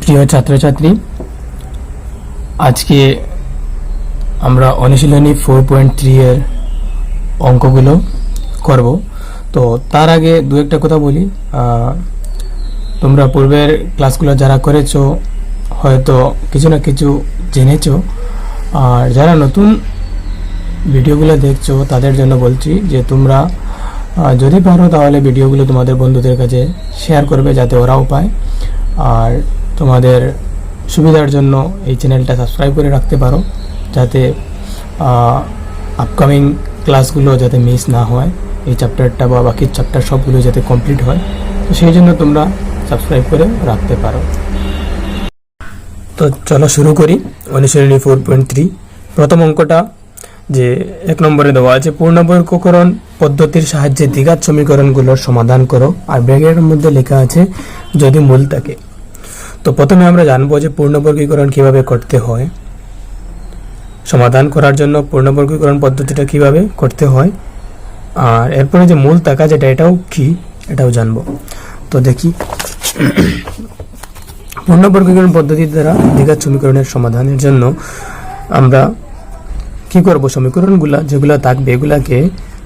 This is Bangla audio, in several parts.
প্রিয় ছাত্রছাত্রী, আজকে আমরা অনুশীলনী 4.3 এর অঙ্কগুলো করব। তো তার আগে দু একটা কথা বলি। তোমরা পূর্বের ক্লাসগুলো যারা করেছো হয়তো কিছু না কিছু জেনেছো, আর যারা নতুন ভিডিওগুলো দেখছো তাদের জন্য বলছি যে তোমরা যদি পারো তাহলে ভিডিওগুলো তোমাদের বন্ধুদের কাছে শেয়ার করবে যাতে ওরাও পায়। আর তোমাদের সুবিধার জন্য এই চ্যানেলটা সাবস্ক্রাইব করে রাখতে পারো যাতে আপকামিং ক্লাসগুলো যাতে মিস না হয়, এই চ্যাপ্টারটা বা বাকি চ্যাপ্টার সবগুলো যাতে কমপ্লিট হয়। তো সেই জন্য তোমরা সাবস্ক্রাইব করে রাখতে পারো। তো চলো শুরু করি অনুশীলনী 4.3। প্রথম অঙ্কটা যে 1 নম্বরে দেওয়া আছে, পূর্ণবর্গীকরণ পদ্ধতির সাহায্যে দ্বিঘাত সমীকরণগুলোর সমাধান করো। আর ব্র্যাকেটের মধ্যে লেখা আছে যদি মূল থাকে। তো প্রথমে আমরা জানবো যে পূর্ণবর্গীকরণ কিভাবে করতে হয়, সমাধান করার জন্য পূর্ণবর্গীকরণ পদ্ধতিটা কিভাবে করতে হয়, আর এরপরে যে মূল থাকা যেটা এটাও কি এটাও জানবো। তো দেখি, পূর্ণবর্গীকরণ পদ্ধতির দ্বারা দ্বিঘাত সমীকরণের সমাধানের জন্য আমরা কি করব, সমীকরণগুলা যেগুলো থাকবে এগুলাকে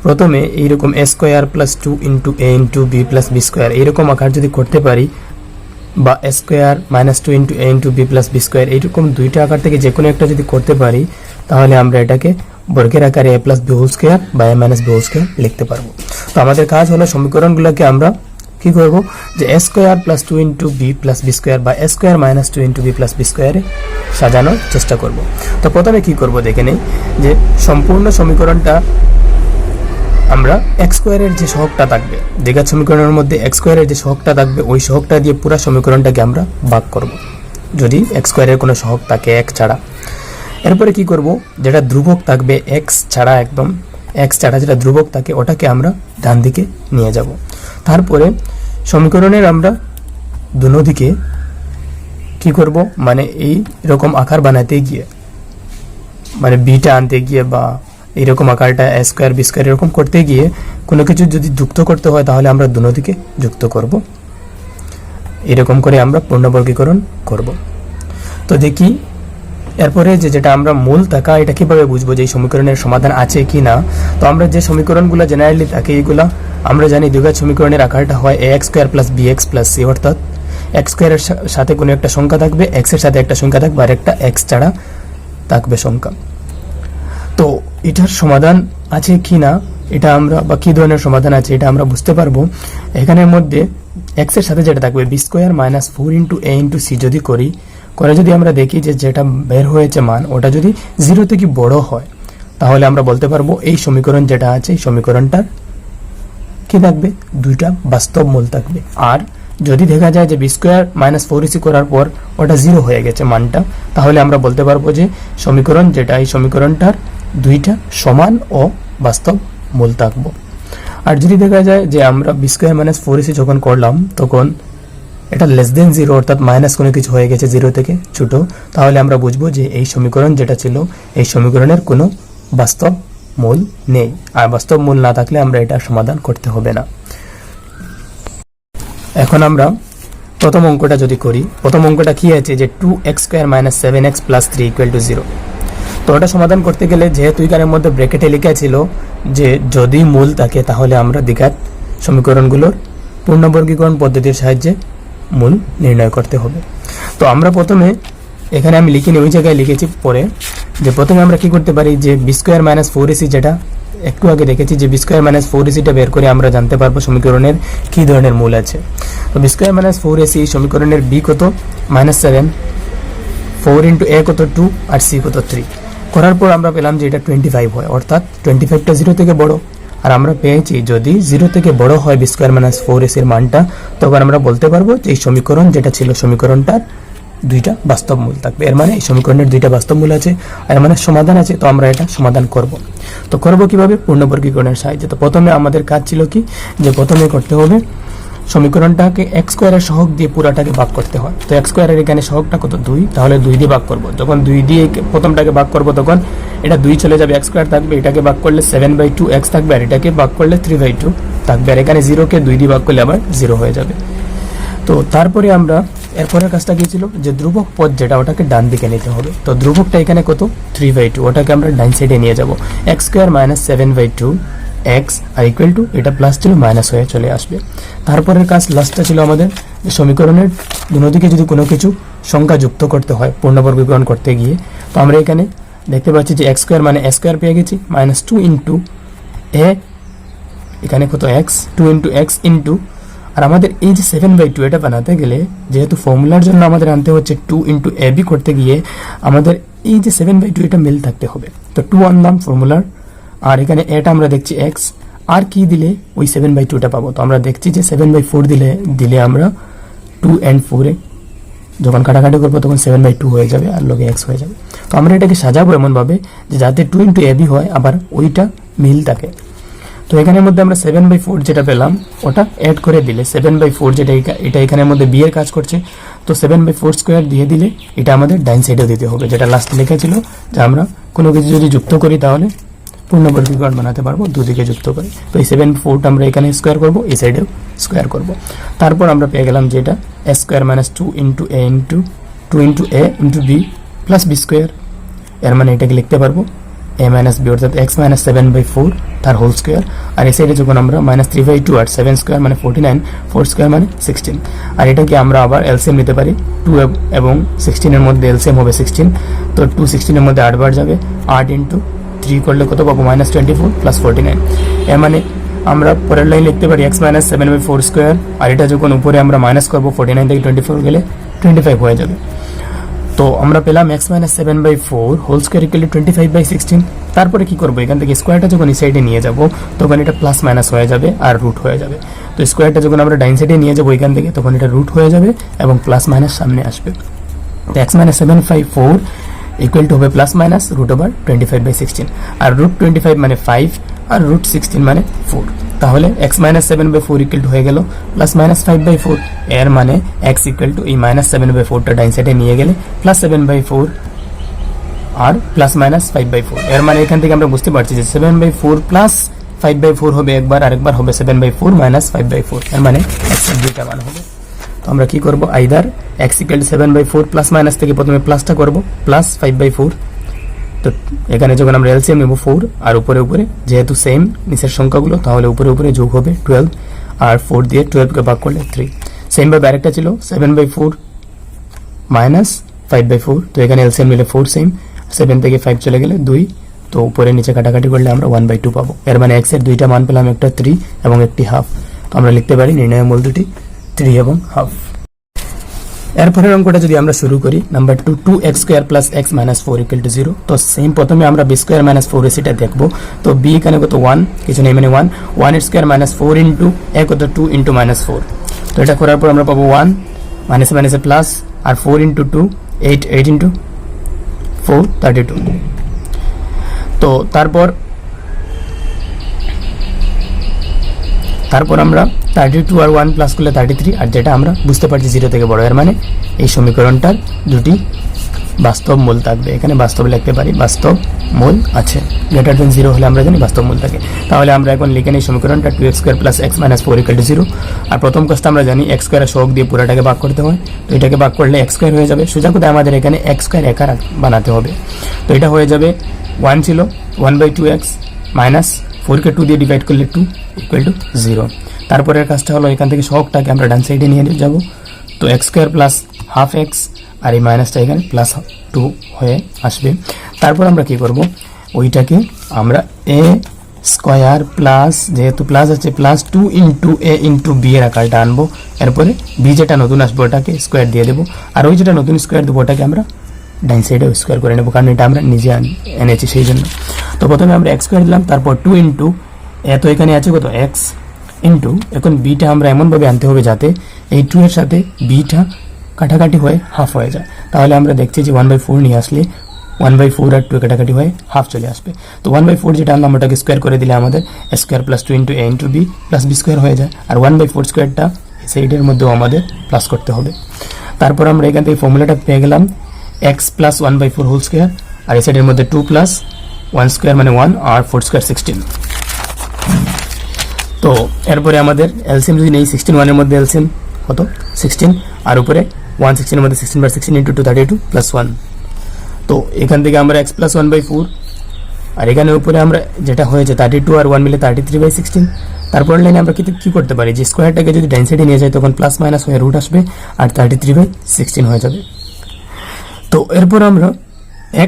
প্রথমে এইরকম a square plus 2 into a into b plus b square এইরকম আকার যদি করতে পারি, বা a square minus 2 into a into b plus b square এইরকম দুইটা আকার থেকে যে কোনো একটা যদি করতে পারি, তাহলে আমরা এটাকে বর্গের আকারে a plus b whole square বা a minus b whole square লিখতে পারবো। তো আমাদের কাজ হলো সমীকরণগুলোকে আমরা কি করব, যে a square plus 2 into b plus b square বা a square minus 2 into b plus b স্কোয়ারে সাজানোর চেষ্টা করব। তো প্রথমে কি করব দেখে নেই, যে সম্পূর্ণ সমীকরণটা আমরা x স্কোয়ারের যে সহগটা থাকবে, দ্বিঘাত সমীকরণের মধ্যে x স্কোয়ারের যে সহগটা থাকবে ওই সহগটা দিয়ে পুরো সমীকরণটাকে আমরা ভাগ করব, যদি x স্কোয়ারের কোনো সহগ থাকে x ছাড়া। এরপরে কি করব, যেটা ধ্রুবক থাকবে x ছাড়া, একদম x ছাড়া যেটা ধ্রুবক থাকে ওটাকে আমরা ডান দিকে নিয়ে যাব। তারপরে সমীকরণের আমরা দুনো দিকে কি করব, মানে এই রকম আকার বানাতে গিয়ে, মানে বিটা আনতে গিয়ে বা এইরকম আকারটা a স্কোয়ার b স্কোয়ার এরকম করতে গিয়ে কোনো কিছু যদি যুক্ত করতে হয় তাহলে আমরা দুনো দিকে যুক্ত করব। এরকম করে আমরা পূর্ণবর্গীকরণ করব। তো দেখি এরপরে যেটা আমরা মূল থাকা এটা কিভাবে বুঝবো যে এই সমীকরণের সমাধান আছে কি না। তো আমরা যে সমীকরণগুলো জেনারেলি থাকে এইগুলা আমরা জানি দ্বিঘাত সমীকরণের আকারটা হয় ax square plus bx plus c, অর্থাৎ x স্কোয়ারের সাথে কোনো একটা সংখ্যা থাকবে, x এর সাথে একটা সংখ্যা থাকবে আর একটা x ছাড়া থাকবে সংখ্যা। তো এটার সমাধান আছে কি না এটা আমরা, বা কি ধরনের সমাধান আছে এটা আমরা বুঝতে পারবো এখানের মধ্যে। x এর সাথে যেটা থাকবে b square minus 4 into a into c যদি করি, করে যদি আমরা দেখি যে যেটা বের হয়েছে মান ওটা যদি 0 থেকে বড় হয়, তাহলে আমরা বলতে পারবো এই সমীকরণ যেটা আছে এই সমীকরণটার কি থাকবে, দুইটা বাস্তব মূল থাকবে। আর যদি দেখা যায় যে বি স্কোয়ার মাইনাস 4ac করার পর ওটা 0 হয়ে গেছে মানটা, তাহলে আমরা বলতে পারবো যে সমীকরণ যেটা এই সমীকরণটার দুইটা সমান ও বাস্তব মূল থাকবো। আর যদি দেখা যায় যে আমরা বি স্কোয়ার মাইনাস 4ac যখন করলাম তখন এটা লেস দেন 0, অর্থাৎ মাইনাস কোনো কিছু হয়ে গেছে 0 থেকে ছোট, তাহলে আমরা বুঝবো যে এই সমীকরণ যেটা ছিল এই সমীকরণের কোনো বাস্তব মূল নেই। আর বাস্তব মূল না থাকলে আমরা এটা সমাধান করতে হবে না। এখন আমরা প্রথম অঙ্কটা যদি করি, প্রথম অঙ্কটা কি আছে যে 2x square minus 7x plus 3 equal to 0। তো ওটা সমাধান করতে গেলে যেহেতু এখানের মধ্যে ব্র্যাকেটে লেখা ছিল যে যদি মূল থাকে তাহলে আমরা দ্বিঘাত সমীকরণগুলোর পূর্ণবর্গীকরণ পদ্ধতির সাহায্যে মূল নির্ণয় করতে হবে। তো আমরা প্রথমে এখানে আমি লিখিনি, ওই জায়গায় লিখেছি পরে, যে প্রথমে আমরা কি করতে পারি যে বি স্কোয়ার মাইনাস 4ac যেটা একটু আগে দেখেছি যে বি স্কোয়ার মাইনাস 4ac বের করে আমরা জানতে পারবো সমীকরণের কি ধরনের মূল আছে। তো বি স্কোয়ার মাইনাস 4ac সমীকরণের বি কত মাইনাস 7, 4 ইন্টু a কত 2 আর c কত 3 করার পর আমরা পেলাম যে এটা 25 হয়, অর্থাৎ 25টা 0 থেকে বড়। আর আমরা পেয়েছি যদি 0 থেকে বড় হয় বি স্কোয়ার মাইনাস 4ac এর মানটা, তখন আমরা বলতে পারবো যে এই সমীকরণ যেটা ছিল সমীকরণটার দুইটা বাস্তব মূল থাকবে। এর মানে এই সমীকরণের দুইটা বাস্তব মূল আছে, আর মানে সমাধান আছে। তো আমরা এটা সমাধান করব। তো করব কিভাবে, পূর্ণবর্গীকরণের সাহায্যে। তো প্রথমে আমাদের কাজ ছিল কি, যে প্রথমে করতে হবে সমীকরণটাকে x স্কোয়ারের সহগ দিয়ে পুরাটাকে ভাগ করতে হয়। তো x স্কোয়ারের এখানে সহগটা কত 2, তাহলে 2 দিয়ে ভাগ করব। যখন 2 দিয়ে প্রথমটাকে ভাগ করব তখন এটা 2 চলে যাবে, x স্কোয়ার থাকবে, এটাকে ভাগ করলে 7/2x থাকবে, আর এটাকে ভাগ করলে 3/2 থাকবে। আর এখানে 0 কে 2 দিয়ে ভাগ করলে আবার 0 হয়ে যাবে। তো তারপরে আমরা এরপরের কাজটা কি ছিল, যে ধ্রুবক পদ যেটা ওটাকে ডান দিকে নিতে হবে। তো ধ্রুবকটা এখানে কত, 3/2, ওটাকে আমরা ডান সাইডে নিয়ে যাব। এক্স স্কোয়ার মাইনাস 7/2 এক্স আর ইকুয়াল টু, এটা প্লাস ছিল মাইনাস হয়ে চলে আসবে। তারপরের কাজ লাস্টটা ছিল আমাদের, সমীকরণের দুদিকে যদি কোনো কিছু সংখ্যা যুক্ত করতে হয় পূর্ণবর্গীকরণ করতে গিয়ে, তো আমরা এখানে দেখতে পাচ্ছি যে এক্স স্কোয়ার মানে এ স্কোয়ার পেয়ে গেছি, মাইনাস 2 ইন্টু এ, এখানে কত এক্স, 2 ইন্টু এক্স ইন্টু, আর আমাদের এই যে 7/2 এটা বানাতে গেলে যেহেতু ফর্মুলার জন্য আমাদের আনতে হচ্ছে 2 ইন্টু এ বি করতে গিয়ে আমাদের এই যে 7/2 এটা মিল থাকতে হবে। তো 2 আনলাম ফর্মুলার, আর এখানে এটা আমরা দেখছি এক্স, আর কি দিলে ওই 7/2টা পাবো। তো আমরা দেখছি যে 7/4 দিলে আমরা 2 and 4 যখন কাটাকাটি করবো তখন 7/2 হয়ে যাবে আর লগে এক্স হয়ে যাবে। তো আমরা এটাকে সাজাবো এমনভাবে যে যাতে 2 ইন্টু এ বি হয় আবার ওইটা মিল থাকে। তো এখানের মধ্যে আমরা 7/4 যেটা পেলাম ওটা অ্যাড করে দিলে 7/4 যেটা এটা এখানের মধ্যে বি এর কাজ করছে, তো 7/4 স্কোয়ার দিয়ে দিলে এটা আমাদের ডাইন সাইডেও দিতে হবে, যেটা লাস্টে লেখা ছিল যে আমরা কোনো কিছু যদি যুক্ত করি তাহলে পূর্ণবর্গীকরণ বানাতে পারবো দুদিকে যুক্ত করে। তো এই 7/4 আমরা এখানে স্কোয়ার করবো, এই সাইডেও স্কোয়ার করবো। তারপর আমরা পেয়ে গেলাম যেটা a square minus 2 into a into 2 into a into b plus b square, এর মানে এটাকে লিখতে পারবো a মাইনাস বি অর্থাৎ এক্স মাইনাস 7/4 তার হোল স্কোয়ার। আর এই সাইডে যখন আমরা মাইনাস 3/2 আর 7 স্কোয়ার মানে 49, 4 স্কোয়ার মানে 16। আর এটাকে আমরা আবার এলসিএম নিতে পারি, 2 এবং 16 মধ্যে এলসিএম হবে 16, তো 2 16 মধ্যে 8 বার যাবে, 8 ইন্টু 3 করলে কত পাবো, মাইনাস 24 প্লাস 49। এর মানে আমরা পরের লাইন লিখতে পারি এক্স মাইনাস 7/4 স্কোয়ার, আর এটা যখন উপরে আমরা মাইনাস করবো 49 থেকে 24 গেলে 25 হয়ে যাবে। তো আমরা পেলাম x minus 7/4 whole square equal to 25/16। তারপরে কি করবো, এখান থেকে স্কোয়ারটা যখন এই সাইডে নিয়ে যাব তখন এটা প্লাস মাইনাস হয়ে যাবে আর রুট হয়ে যাবে। তো স্কোয়ারটা যখন আমরা ডাইন সাইডে নিয়ে যাবো এখান থেকে তখন এটা রুট হয়ে যাবে এবং প্লাস মাইনাস সামনে আসবে। তো এক্স মাইনাস 7/4 ইকুয়াল টু হবে প্লাস মাইনাস রুট ওভার 25/16, আর রুট 25 মানে 5 আর রুট 16 মানে 4। তাহলে এক্স মাইনাস 7/4 ইকুয়াল টু হয়ে গেল প্লাস মাইনাস 5/4। এর মানে এক্স ইকুয়াল টু এই মাইনাস 7/4টা ডাইন সাইডে নিয়ে গেলে প্লাস 7/4 আর প্লাস মাইনাস 5/4। এর মানে এখান থেকে আমরা বুঝতে পারছি যে 7/4 প্লাস 5/4 হবে একবার, আরেকবার হবে 7/4 মাইনাস 5/4। এর মানে এক্স এর দুইটা মান হবে। তো আমরা কি করব, either x equal two 7/4 plus minus থেকে প্রথমে প্লাসটা করব, প্লাস 5/4। তো এখানে যখন আমরা এলসিএম নেব 4 আর উপরে উপরে যেহেতু সেম নিচের সংখ্যাগুলো তাহলে উপরে উপরে যোগ হবে 12, আর 4 দিয়ে 12 কে ভাগ করলে 3। সেম ভাবে আরেকটা ছিল 7/4 মাইনাস 5/4, তো এখানে এলসিএম নিলে 4 সেম, 7 থেকে 5 চলে গেলে 2, তো উপরে নিচে কাটাকাটি করলে আমরা 1/2 পাবো। এর মানে এক্স এর দুইটা মান পেলাম, একটা 3 এবং একটি হাফ। তো আমরা লিখতে পারি নির্ণয় মূল দুটি 3 এবং হাফ। এরপরের অঙ্কটা যদি আমরা শুরু করি, number 2 2x square plus x minus 4 equal to 0। তো সেম প্রথমে আমরা বি স্কোয়ার মাইনাস 4 সেটা দেখবো। তো বি এখানে কত 1, কিছু নেই মানে 1 এর স্কোয়ার মাইনাস 4 ইন্টু এ কত 2 ইন্টু মাইনাস 4। তো এটা করার পর আমরা পাবো 1 মাইনাস মাইনাসে প্লাস, আর 4 ইন্টু 2 8 ইন্টু 4 32। তো তারপর আমরা 32 আর 1 প্লাস করলে 33, আর যেটা আমরা বুঝতে পারছি 0 থেকে বড়। এর মানে এই সমীকরণটার দুটি বাস্তব মূল থাকবে, এখানে বাস্তব লিখতে পারি, বাস্তব মূল আছে। গ্রেটার দেন 0 হলে আমরা জানি বাস্তব মূল থাকে। তাহলে আমরা এখন লিখে নিই সমীকরণটা 2x square plus x minus 4 equal to 0। আর প্রথম কাজটা আমরা জানি এক্স স্কোয়ারের সহগ দিয়ে পুরোটাকে ভাগ করতে হয়, তো এটাকে ভাগ করলে এক্স স্কোয়ার হয়ে যাবে। সোজা কথা আমাদের এখানে এক্স স্কোয়ার একা বানাতে হবে। তো এটা হয়ে যাবে 1 ছিল 1/2x মাইনাস 4কে 2 দিয়ে ডিভাইড করলে 2 ইকুয়াল টু 0। তারপরের কাজটা হলো এখান থেকে সহগটাকে আমরা ডান সাইডে নিয়ে যাব। তো x square plus half x আর এই মাইনাসটা এখানে প্লাস 2 হয়ে আসবে। তারপর আমরা কি করব, ওইটাকে আমরা এ স্কোয়ার প্লাস, যেহেতু প্লাস আছে, plus 2 into a into B এর আকারটা আনবো। এরপরে বি যেটা নতুন আসবে ওটাকে স্কোয়ার দিয়ে দেবো, আর ওই যেটা নতুন স্কোয়ার দেবো ওটাকে আমরা ডাইন সাইডে স্কোয়ার করে নেবো, কারণ এটা আমরা নিজে এনেছি সেই জন্য। তো প্রথমে আমরা এক্স স্কোয়ার দিলাম, তারপর 2 ইন্টু এ, তো এখানে আছে কত এক্স ইন্টু, এখন বিটা আমরা এমনভাবে আনতে হবে যাতে এই 2 এর সাথে বিটা কাটাকাটি হয়ে হাফ হয়ে যায়। তাহলে আমরা দেখছি যে 1/4 নিয়ে আসলে 1/4 আর 2 কাটাকাটি হয়ে হাফ চলে আসবে। তো 1/4 যেটা আনলাম ওটাকে স্কোয়ার করে দিলে আমাদের square plus 2 into a into b plus b square হয়ে যায়, আর 1/4 স্কোয়ারটা সাইডের মধ্যেও আমাদের প্লাস করতে হবে। তারপর আমরা এখান থেকে ফর্মুলাটা পেয়ে গেলাম এক্স প্লাস 1/4 হোল স্কোয়ার, আর এই সাইডের মধ্যে 2 প্লাস 1 স্কোয়ার মানে 1 আর 4 স্কোয়ার 16। তো এরপরে আমাদের এলসিএম যদি নেই 16, 1 এর মধ্যে এলসিএম কত 16, আর উপরে 116 এর মধ্যে 16/16 ইন্টু 2 32 প্লাস 1। তো এখান থেকে আমরা x প্লাস 1/4, আর এখানে উপরে আমরা যেটা হয়েছে 32 আর 1 মিলে 33/16। তারপর লাইনে আমরা কি করতে পারি, যে স্কোয়ারটাকে যদি ডাইন সাইডে নিয়ে যাই তখন প্লাস মাইনাস হয়ে রুট আসবে আর 33/16 হয়ে যাবে। তো এরপর আমরা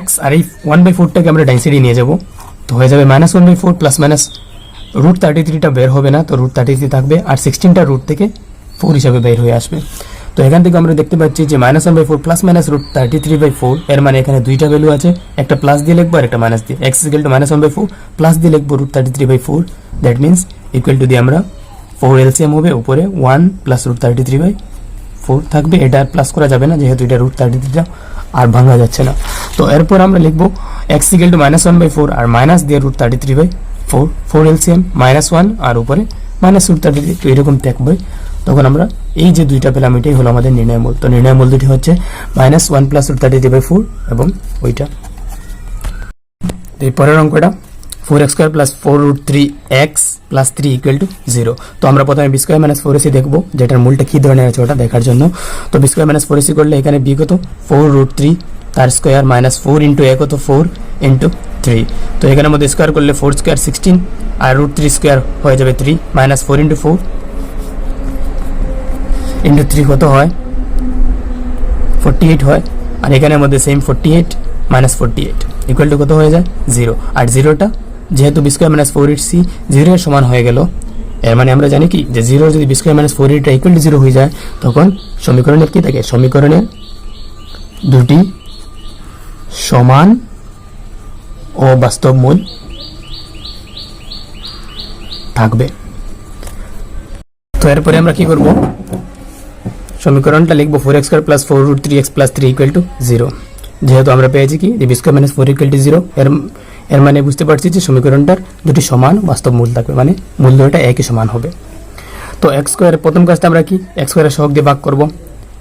x আর এই 1/4টাকে আমরা ডাইন সাইডে নিয়ে যাব, তো হয়ে যাবে -1/4 প্লাস মাইনাস রুট 33টা বের হবে না, তো রুট 33 থাকবে আর 16টা রুট থেকে 4 হিসাবে বের হয়ে আসবে। তো এখান থেকে আমরা দেখতে পাচ্ছি যে -1/4 প্লাস মাইনাস রুট 33/4, এর মানে এখানে দুইটা ভ্যালু আছে, একটা প্লাস দিয়ে লিখবো আর একটা মাইনাস দিয়ে। x ইকুয়াল টু -1/4 প্লাস দিয়ে লিখবো root 33/4, that means equal to দিয়ে আমরা 4 এলসিএম হবে, উপরে 1 প্লাস রুট 33/4 থাকবে, এটা আর প্লাস করা যাবে না যেহেতু এটা রুট 33টা আর ভাঙা যাচ্ছে না। তো এরপর আমরা লিখবো x ইকুয়াল টু -1/4 আর মাইনাস দিয়ে রুট 33/4, 4 এলসিএম -1 আর উপরে মাইনাস রুট 33, তো এরকম থাকবে। তখন আমরা এই যে দুইটা পেলাম এটাই হলো আমাদের নির্ণয় মূল। তো নির্ণয় মূল দুটি হচ্ছে -1 প্লাস রুট 33/4 এবং ওইটা। এই পরের অঙ্কটা 4x square plus 4 root 3x plus 3 equal to 0। তো আমরা প্রথমে বি স্কোয়ার মাইনাস 4ac দেখবো, যেটার মূলটা কী ধরনের আছে ওটা দেখার জন্য। তো বি স্কোয়ার মাইনাস 4ac করলে এখানে বি কত 4 রুট 3 তার স্কোয়ার মাইনাস 4 ইন্টু এ কত 4 ইন্টু 3। তো এখানের মধ্যে স্কোয়ার করলে 4 স্কোয়ার 16 আর রুট 3 স্কোয়ার হয়ে যাবে 3 মাইনাস 4 ইন্টু 4 ইন্টু 3 কত হয় 48 হয়, আর এখানের মধ্যে সেম 48 মাইনাস 48 ইকুয়াল টু কত হয়ে যায় 0। আর 0টা যেহেতু বি স্কোয়ার মাইনাস 4ac 0 এর সমান হয়ে গেল, এর মানে আমরা জানি কি যে 0 যদি b square minus 4ac equal to 0 হয়ে যায় তখন সমীকরণের কি থাকে, সমীকরণের দুটি সমান ও বাস্তব মূল থাকবে। তো এরপরে আমরা কি করব, সমীকরণটা লিখবো 4x square plus 4 root 3x plus 3 equal to 0। যেহেতু আমরা পেয়েছি কি যে b square minus 4 equal to 0, এর মানে বুঝতে পারছি যে সমীকরণটার দুটি সমান বাস্তব মূল থাকবে, মানে মূল দুটোটা একই সমান হবে। তো এক্স স্কোয়ার প্রথম কাজটা আমরা কি এক্স স্কোয়ারের সহগ দিয়ে ভাগ করব।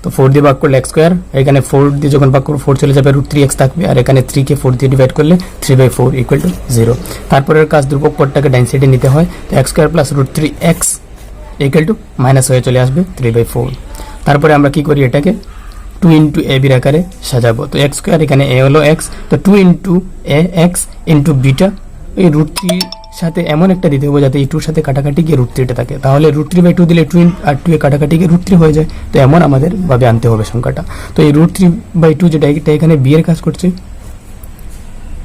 তো 4 দিয়ে ভাগ করলে এক্স স্কোয়ার, এখানে 4 দিয়ে যখন ভাগ করবো 4 চলে যাবে, রুট 3x থাকবে, আর এখানে 3 কে 4 দিয়ে ডিভাইড করলে 3/4 ইকুয়াল টু 0। তারপরের কাজ ধ্রুবক পদটাকে ডাইন সাইডে নিতে হয়, তো x square plus root 3x equal to minus হয়ে চলে আসবে 3/4। তারপরে আমরা কি করি, এটাকে 2 ইন্টু এ বির আকারে সাজাবো। তো এক্স স্কোয়ার এখানে এ হলো এক্স, তো 2 ইন্টু এ এক্স ইন্টু বিটা, এই রুট 3 সাথে এমন একটা দিতে হবে যাতে এই 2 সাথে কাটাকাটি গিয়ে রুট 3টা থাকে, তাহলে রুট 3/2 দিলে 2 আর 2 এ কাটাকাটি গিয়ে রুট 3 হয়ে যায়। তো এমন আমাদের ভাবে আনতে হবে সংখ্যাটা। তো এই রুট 3/2 যেটা এটা এখানে বি এর কাজ করছে,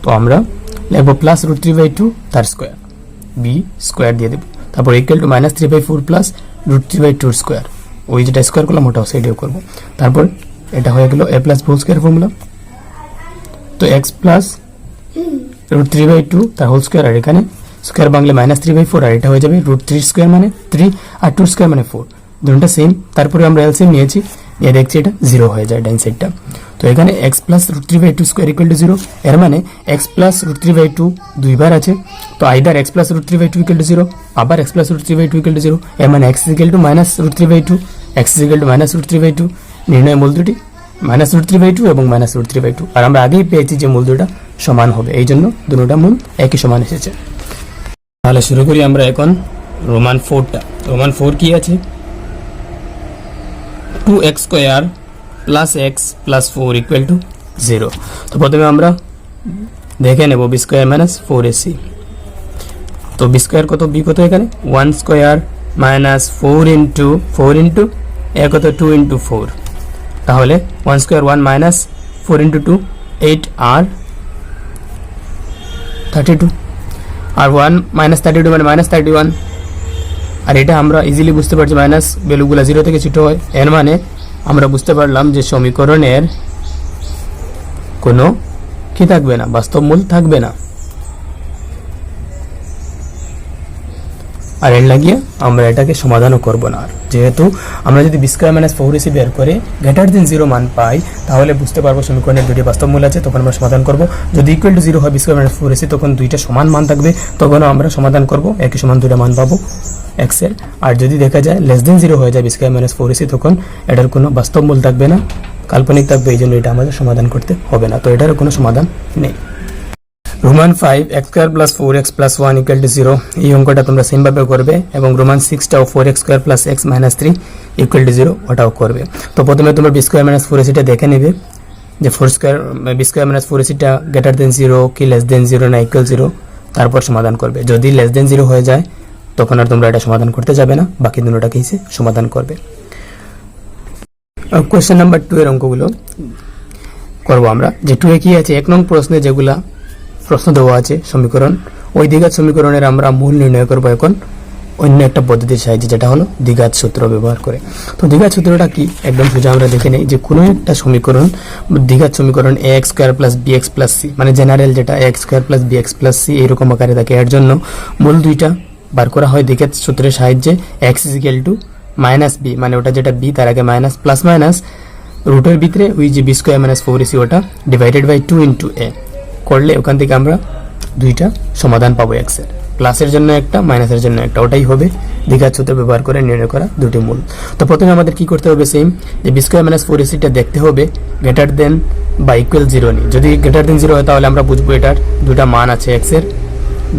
তো আমরা লিখবো প্লাস রুট 3/2 তার স্কোয়ার, বি স্কোয়ার দিয়ে দেবো, তারপর equal to minus 3/4 plus root 3/2 square, ওই যেটা স্কোয়ার করলাম ওটাও সাইডেও করবো। তারপর এটা হয়ে গেল এ প্লাস হোল স্কোয়ার ফর্মুলা। তো এক্স প্লাস রুট 3/2 তার হোল স্কোয়ার, আর এখানে স্কোয়ার বাংলা মাইনাস 3/4, আর এটা হয়ে যাবে রুট 3 স্কোয়ার মানে 3 আর 2 স্কোয়ার মানে 4, দুটোটা সেম। তারপরে আমরা এলসিএম নিয়েছি, নিয়ে দেখছি এটা 0 হয়ে যায় ডাইন সাইডটা। তো এখানে x plus root 3/2 square equal to 0, এর মানে এক্স প্লাস রুট 3/2 দুইবার আছে, তো either x plus root 3/2 equal to 0, আবার x plus root 3/2 equal to 0, এর মানে x equal to minus root 3/2, x equal to minus root 3/2। নির্ণয় মূল দুটি মাইনাস রুট 3/2 এবং মাইনাস রুট 3/2, আর আমরা আগেই পেয়েছি যে মূল দুটা সমান হবে, এই জন্য দুটোটা মূল একই সমান এসেছে। তাহলে শুরু করি আমরা এখন রোমান 4টা। রোমান 4 কি আছে, 2x square plus x plus 4 equal to 0। তো প্রথমে আমরা দেখে নেব বি স্কোয়ার মাইনাস 4ac। তো বি স্কোয়ার কত, বি কত এখানে 1 স্কোয়ার মাইনাস 4 ইন্টু এ কত 2 ইন্টু 4, তাহলে 1 স্কোয়ার 1 মাইনাস 4 ইন্টু 2 8 আর 32, আর 1 মাইনাস 32 মানে মাইনাস 31, আর এটা আমরা ইজিলি বুঝতে পারছি মাইনাস ভ্যালুগুলো 0 থেকে ছোট হয়, এর মানে আমরা বুঝতে পারলাম যে সমীকরণের কোনো কি থাকবে না, বাস্তব মূল থাকবে না। আর এর লাগিয়ে আমরা এটাকে সমাধানও করব না। আর যেহেতু আমরা যদি বি স্কয়ার মাইনাস 4ac বের করে গ্রেটার দেন 0 মান পাই, তাহলে বুঝতে পারবো সমীকরণের দুটি বাস্তব মূল আছে, তখন আমরা সমাধান করব। যদি ইকুয়াল টু 0 হয় বি স্কয়ার মাইনাস 4ac, তখন দুইটা সমান মান থাকবে, তখনও আমরা সমাধান করব, একই সমান দুইটা মান পাবো x এর। আর যদি দেখা যায় লেস দেন 0 হয়ে যায় বি স্কয়ার মাইনাস 4ac, তখন এটার কোনো বাস্তব মূল থাকবে না, কাল্পনিক থাকবে, এই জন্য এটা আমাদের সমাধান করতে হবে না। তো এটারও কোনো সমাধান নেই। Roman 5 x square plus 4x plus 1 equal to 0 এই অঙ্কটা তোমরা সেম ভাবে করবে এবং রোমান 6 টাও 4x square plus x minus 3 equal to 0 ওটাও করবে। তো প্রথমে তোমরা b স্কয়ার মাইনাস 4ac টা দেখে নেবে যে 4 square b square minus 4ac টা গ্রেটার দেন 0 কি লেস দেন 0 না ইকুয়াল 0, তারপর সমাধান করবে। যদি লেস দেন 0 হয়ে যায় তখন আর তোমরা এটা সমাধান করতে যাবে না, বাকি দুটোটাকে এসে সমাধান করবে। কোশ্চেন নাম্বার 2 এর অঙ্কগুলো করব আমরা। যে 2 এ কি আছে, 1 নং প্রশ্নে যেগুলা প্রশ্ন দেওয়া আছে সমীকরণ, ওই দ্বিঘাত সমীকরণের আমরা মূল নির্ণয় করব এখন অন্য একটা পদ্ধতির সাহায্যে, যেটা হলো দ্বিঘাত সূত্র ব্যবহার করে। তো দ্বিঘাত সূত্রটা কি একদম সোজা আমরা দেখে নেই যে কোনো একটা সমীকরণ, দ্বিঘাত সমীকরণ ax square plus bx plus c, মানে জেনারেল যেটা ax square plus bx plus c এরকম আকারে থাকে। এর জন্য মূল দুইটা বার করা হয় দ্বিঘাত সূত্রের সাহায্যে। x equal to minus b, মানে ওটা যেটা b তার আগে মাইনাস, প্লাস মাইনাস রুটের ভিতরে ওই যে b স্কয়ার মাইনাস 4ac ওটা ডিভাইডেড বাই 2 ইনটু a করলে ওখান থেকে আমরা দুইটা সমাধান পাবো x এর, প্লাসের জন্য একটা মাইনাসের জন্য একটা, ওটাই হবে দ্বিঘাত সূত্র ব্যবহার করে নির্ণয় করা দুটি মূল। তো প্রথমে আমাদের কি করতে হবে, সেম যে b স্কয়ার মাইনাস 4ac টা দেখতে হবে গ্রেটার দেন বা ইকুয়াল 0 নি। যদি গ্রেটার দেন 0 হয় তাহলে আমরা বুঝবো এটার দুটা মান আছে x এর,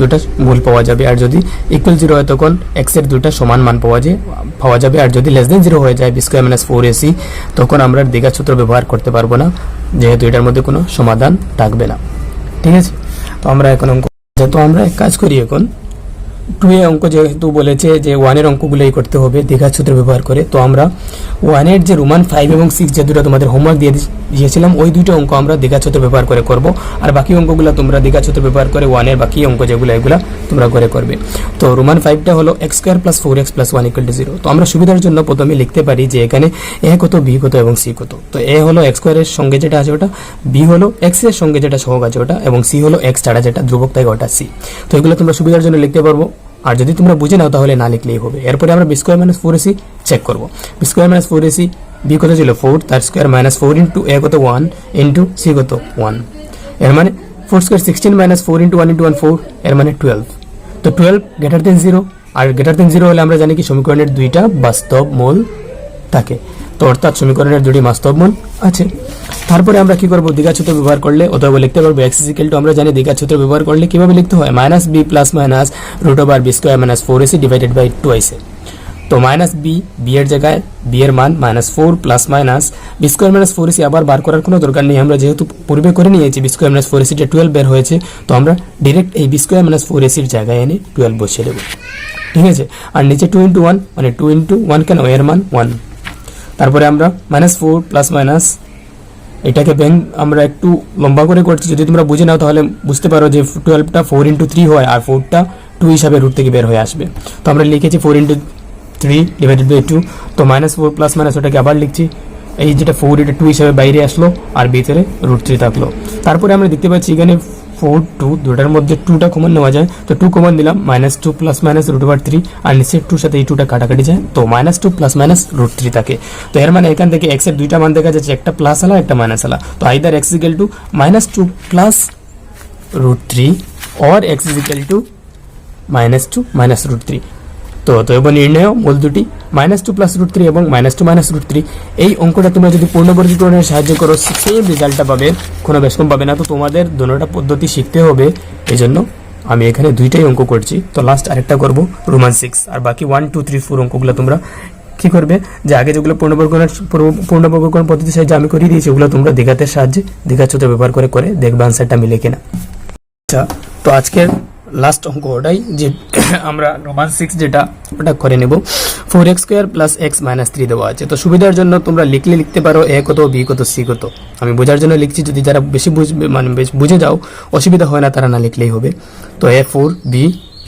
দুটা মূল পাওয়া যাবে। আর যদি ইকুয়াল 0 হয় তখন x এর দুটা সমান মান পাওয়া যাবে। আর যদি লেস দেন 0 হয়ে যায় b স্কয়ার মাইনাস 4ac তখন আমরা দ্বিঘাত সূত্র ব্যবহার করতে পারবো না, যেহেতু এটার মধ্যে কোনো সমাধান থাকবে না। ঠিক আছে, তো আমরা এখন অঙ্ক, তো আমরা এক কাজ করি, এখন 2 এ অঙ্ক যেহেতু বলেছে যে 1 এর অঙ্কগুলোই করতে হবে দ্বিঘাত সূত্র ব্যবহার করে, তো আমরা 1 এর যে রোমান 5 এবং 6 যে দুটো তোমাদের হোমওয়ার্ক দিয়েছিলাম ওই দুটো অঙ্ক আমরা দ্বিঘাত সূত্র ব্যবহার করে করব। আর বাকি অঙ্কগুলো তোমরা দ্বিঘাত সূত্র ব্যবহার করে 1 এর বাকি অঙ্ক যেগুলো এগুলা তোমরা করে করবে। তো রোমান 5টা হলো x square plus 4x plus 1 equal to 0। তো আমরা সুবিধার জন্য প্রথমে লিখতে পারি যে এখানে a কত, b কত এবং c কত। তো a হলো x স্কয়ারের সঙ্গে যেটা আছে ওটা, b হলো x এর সঙ্গে যেটা সহগ আছে ওটা, এবং c হলো x ছাড়া যেটা ধ্রুবক থাকে ওটা c। তো এগুলো তোমরা সুবিধার জন্য লিখতে পারবো, আর যদি তোমরা বুঝে নাও তাহলে না লিখলেই হবে। এরপরে আমরা b square minus 4ac check করব। b square minus 4ac, b কত ছিল 4, তার স্কয়ার মাইনাস 4 ইনটু a কত 1 ইনটু c কত 1, এর মানে 4 স্কয়ার 16 মাইনাস 4 ইনটু 1 ইনটু 1 4, এর মানে 12। তো 12 গ্রেটার দেন 0, আর গ্রেটার দেন 0 হলে আমরা জানি কি সমীকরণের দুইটা বাস্তব মূল থাকে, তো অর্থাৎ সমীকরণের দুটি বাস্তব মূল আছে। তারপরে আমরা কি করব, দ্বিঘাত সূত্র ব্যবহার করলে অথবা লিখতে পারবো x ইকুয়াল টু, আমরা জানি দ্বিঘাত সূত্র ব্যবহার করলে কিভাবে লিখতে হয়, minus b plus minus root over b square minus 4ac divided by 2ac। তো মাইনাস b এর জায়গায় b এর মান minus 4 plus minus b square minus 4ac আবার বার করার কোনো দরকার নেই, আমরা যেহেতু পূর্বে করে নিয়েছি b স্কয়ার মাইনাস 4ac টা 12 বের হয়েছে, তো আমরা ডাইরেক্ট এই b স্কয়ার মাইনাস 4ac এর জায়গায় এনে 12 বসিয়ে দেব। ঠিক আছে, আর নিচে 2 ইনটু 1 মানে 2 ইনটু 1 কেন, এর মান 1। তারপরে আমরা মাইনাস 4 প্লাস মাইনাস, এটাকে আমরা একটু লম্বা করে করছি, যদি তোমরা বুঝে নাও তাহলে বুঝতে পারো যে 12টা 4 ইনটু 3 হয় আর 4টা 2 হিসাবে রুট থেকে বের হয়ে আসবে। তো আমরা লিখেছি 4 ইনটু 3 ডিভাইডেড বাই 2, তো মাইনাস 4 প্লাস মাইনাস ওটাকে আবার লিখছি, এই যেটা 4 এটা 2 হিসাবে বাইরে আসলো আর ভিতরে রুট 3 থাকলো। তারপরে আমরা দেখতে পাচ্ছি এখানে 4 2 দুটার মধ্যে 2টা কমন নেওয়া যায়, তো 2 কমন দিলাম, minus 2 plus minus root over 3, আর নিচে 2 সাথে এই 2টা কাটাকাটি যায়, তো মাইনাস 2 প্লাস মাইনাস রুট 3 থাকে। তো এর মানে এখান থেকে x এর দুইটা মান দেখা যাচ্ছে, একটা প্লাস আলা একটা মাইনাস আলা। তো either x equal to minus 2 plus root 3 or x equal to minus 2 minus root 3। তো এবার নির্ণয় মূল দুটি মাইনাস 2 প্লাস রুট 3 এবং মাইনাস 2 মাইনাস রুট 3। এই অঙ্কটা তোমরা যদি পূর্ণবর্গীকরণের সাহায্য করো সেম রেজাল্টটা পাবে, কোনো বেশ কম পাবে না। তো তোমাদের দুটোটা পদ্ধতি শিখতে হবে, এই জন্য আমি এখানে দুইটাই অঙ্ক করছি। তো লাস্ট আরেকটা করব রোমান 6, আর বাকি 1 2 3 4 অঙ্কগুলো তোমরা কি করবে, যে আগে যেগুলো পূর্ণবর্গীকরণ পদ্ধতির সাহায্যে আমি করিয়ে দিয়েছি ওগুলো তোমরা দ্বিঘাতের সাহায্যে দ্বিঘাত সূত্র ব্যবহার করে দেখবে আনসারটা মিলে কিনা। আচ্ছা, তো আজকের লাস্ট অঙ্ক ওটাই যে আমরা রোমান 6 যেটা ওটা করে নেব। 4x square plus x minus 3 দেওয়া আছে। তো সুবিধার জন্য তোমরা লিখতে পারো a কত, b কত, c কত। আমি বোঝার জন্য লিখছি, যদি যারা বেশি বুঝবে মানে বেশ বুঝে যাও অসুবিধা হয় না তারা না লিখলেই হবে। তো a 4 b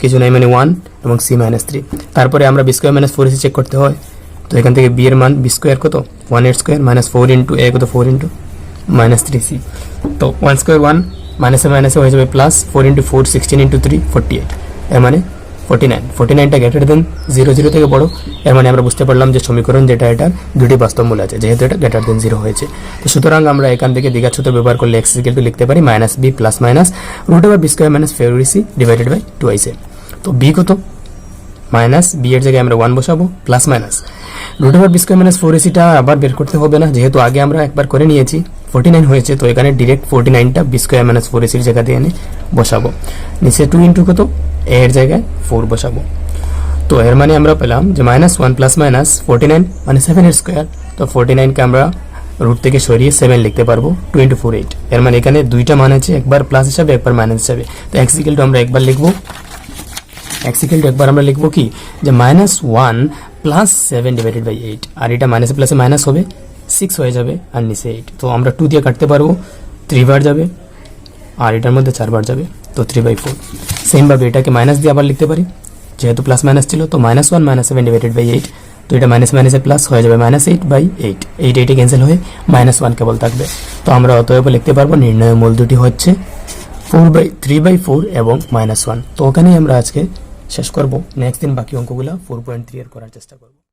কিছু নাই মানে 1 এবং c মাইনাস 3। তারপরে আমরা b square minus 4ac check করতে হয়, তো এখান থেকে b এর মান b স্কয়ার কত 1 এর স্কয়ার মাইনাস 4 ইনটু a কত 4 ইনটু মাইনাস 3c। তো 1 স্কয়ার 1 মাইনাসে মাইনাসে হয়ে যাবে প্লাস 4 ইন্টু 4 16 ইন্টু 3 48, এর মানে 49। 49টা গ্রেটার দেন 0 0 থেকে বড়, এর মানে আমরা বুঝতে পারলাম যে সমীকরণ যেটা এটার দুটি বাস্তব মূল আছে, যেহেতু এটা গ্রেটার দেন 0 হয়েছে। তো সুতরাং আমরা এখান থেকে দ্বিঘাত সূত্র ব্যবহার করলে x ইকুয়াল টু লিখতে পারি minus b plus minus root over b square minus 4ac divided by 2ac। তো b কত, মাইনাস b এর জায়গায় আমরা 1 বসাবো, plus minus root over b square minus 4ac টা আবার বের করতে হবে না, যেহেতু আগে আমরা একবার করে নিয়েছি। 49 হয়েছে, তো এখানে ডিরেক্ট 49টা বি স্কোয়ার মাইনাস 4ac এর জায়গা দিয়ে এনে বসাবো। নিচে 2 ইন্টু কত, a এর জায়গায় 4 বসাবো। তো এর মানে আমরা পেলাম যে -1 প্লাস মাইনাস 49 মানে 7 এর স্কোয়ার। তো 49কে আমরা রুট থেকে সরিয়ে 7 লিখতে পারবো, 2 ইন্টু 4 8। এর মানে এখানে দুইটা মান আছে, একবার প্লাস হিসাবে একবার মাইনাস হিসাবে। তো x ইকুয়াল টু আমরা একবার লিখবো, x ইকুয়াল টু একবার আমরা লিখবো কি যে -1 প্লাস 7 ডিভাইডেড বাই 8, আর এটা মাইনাসে প্লাসে মাইনাস হবে 6 হয়ে যাবে, আর নিচে 8। তো আমরা 2 দিয়ে কাটতে পারবো, 3 বার যাবে আর এটার মধ্যে 4 বার যাবে, তো 3/4। সেমভাবে এটাকে মাইনাস দিয়ে আবার লিখতে পারি, যেহেতু প্লাস মাইনাস ছিল, তো -1 মাইনাস 7 ডিভাইডেড বাই 8, তো এটা মাইনাস মাইনাসে প্লাস হয়ে যাবে -8/8, 8 ক্যান্সেল হয়ে -1 কেবল থাকবে। তো আমরা অতএব লিখতে পারবো নির্ণয় মূল দুটি হচ্ছে 3/4 এবং -1। তো ওখানেই আমরা আজকে শেষ করব। নেক্সট দিন বাকি অঙ্কগুলো 4.3 এর করার চেষ্টা করব।